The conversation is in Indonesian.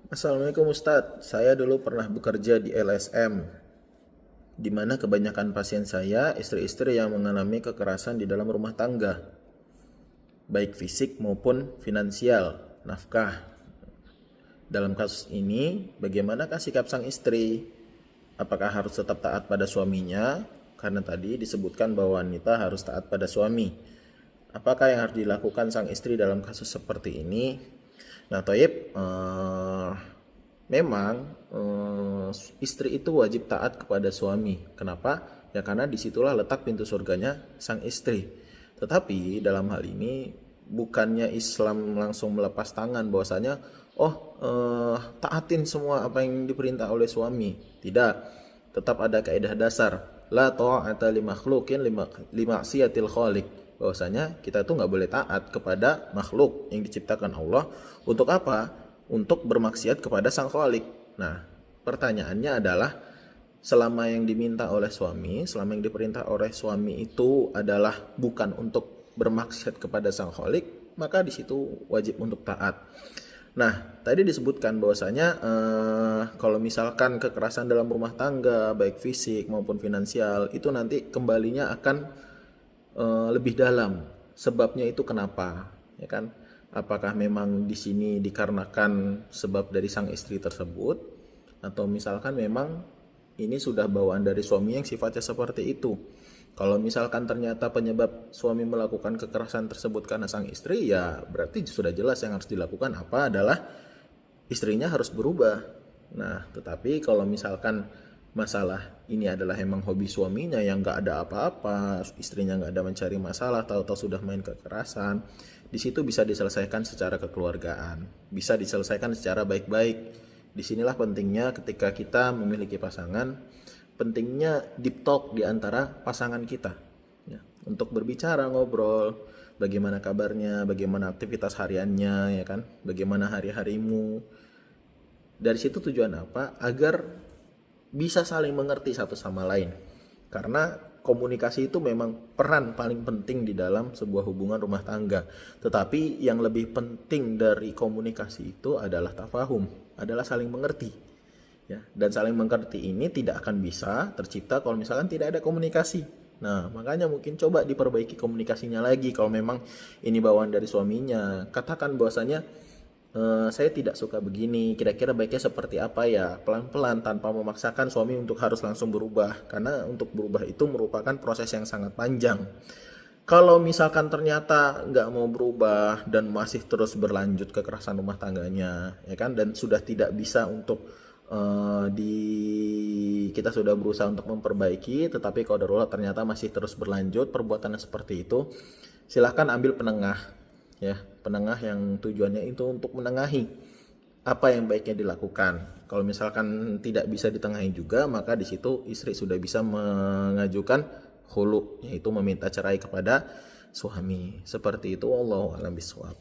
Assalamualaikum Ustadz, saya dulu pernah bekerja di LSM, di mana kebanyakan pasien saya istri-istri yang mengalami kekerasan di dalam rumah tangga, baik fisik maupun finansial, nafkah. Dalam kasus ini, bagaimanakah sikap sang istri? Apakah harus tetap taat pada suaminya? Karena tadi disebutkan bahwa wanita harus taat pada suami. Apakah yang harus dilakukan sang istri dalam kasus seperti ini? Nah, Toyib, memang istri itu wajib taat kepada suami. Kenapa? Ya karena disitulah letak pintu surganya sang istri. Tetapi dalam hal ini bukannya Islam langsung melepas tangan bahwasanya taatin semua apa yang diperintah oleh suami. Tidak. Tetap ada kaidah dasar. La ta'ata li makhluqin li ma'siyatil khaliq. Bahwasanya kita tuh nggak boleh taat kepada makhluk yang diciptakan Allah. Untuk apa? Untuk bermaksiat kepada sang khalik. Nah, pertanyaannya adalah selama yang diminta oleh suami, selama yang diperintah oleh suami itu adalah bukan untuk bermaksiat kepada sang khalik, maka di situ wajib untuk taat. Nah, tadi disebutkan bahwasanya kalau misalkan kekerasan dalam rumah tangga, baik fisik maupun finansial, itu nanti kembalinya akan lebih dalam. Sebabnya itu kenapa? Ya kan? Apakah memang di sini dikarenakan sebab dari sang istri tersebut, atau misalkan memang ini sudah bawaan dari suami yang sifatnya seperti itu. Kalau misalkan ternyata penyebab suami melakukan kekerasan tersebut karena sang istri, ya berarti sudah jelas yang harus dilakukan apa adalah istrinya harus berubah. Nah, tetapi kalau misalkan masalah ini adalah emang hobi suaminya yang gak ada apa-apa, istrinya gak ada mencari masalah, tahu-tahu sudah main kekerasan, di situ bisa diselesaikan secara kekeluargaan, bisa diselesaikan secara baik-baik. Disinilah pentingnya ketika kita memiliki pasangan, pentingnya deep talk di antara pasangan kita, ya, untuk berbicara, ngobrol, bagaimana kabarnya, bagaimana aktivitas hariannya, ya kan, bagaimana hari-harimu. Dari situ tujuan apa? Agar bisa saling mengerti satu sama lain. Karena komunikasi itu memang peran paling penting di dalam sebuah hubungan rumah tangga. Tetapi yang lebih penting dari komunikasi itu adalah tafahum, adalah saling mengerti. Ya, dan saling mengerti ini tidak akan bisa tercipta kalau misalkan tidak ada komunikasi. Nah, makanya mungkin coba diperbaiki komunikasinya lagi. Kalau memang ini bawaan dari suaminya, katakan bahwasanya saya tidak suka begini, kira-kira baiknya seperti apa ya, pelan-pelan tanpa memaksakan suami untuk harus langsung berubah, karena untuk berubah itu merupakan proses yang sangat panjang. Kalau misalkan ternyata nggak mau berubah dan masih terus berlanjut kekerasan rumah tangganya, ya kan, dan sudah tidak bisa untuk kita sudah berusaha untuk memperbaiki, tetapi kalau darurat ternyata masih terus berlanjut perbuatannya seperti itu, silahkan ambil penengah, ya, penengah yang tujuannya itu untuk menengahi apa yang baiknya dilakukan. Kalau misalkan tidak bisa ditengahi juga, maka di situ istri sudah bisa mengajukan khulu, yaitu meminta cerai kepada suami. Seperti itu, wallahu a'lam bishawab.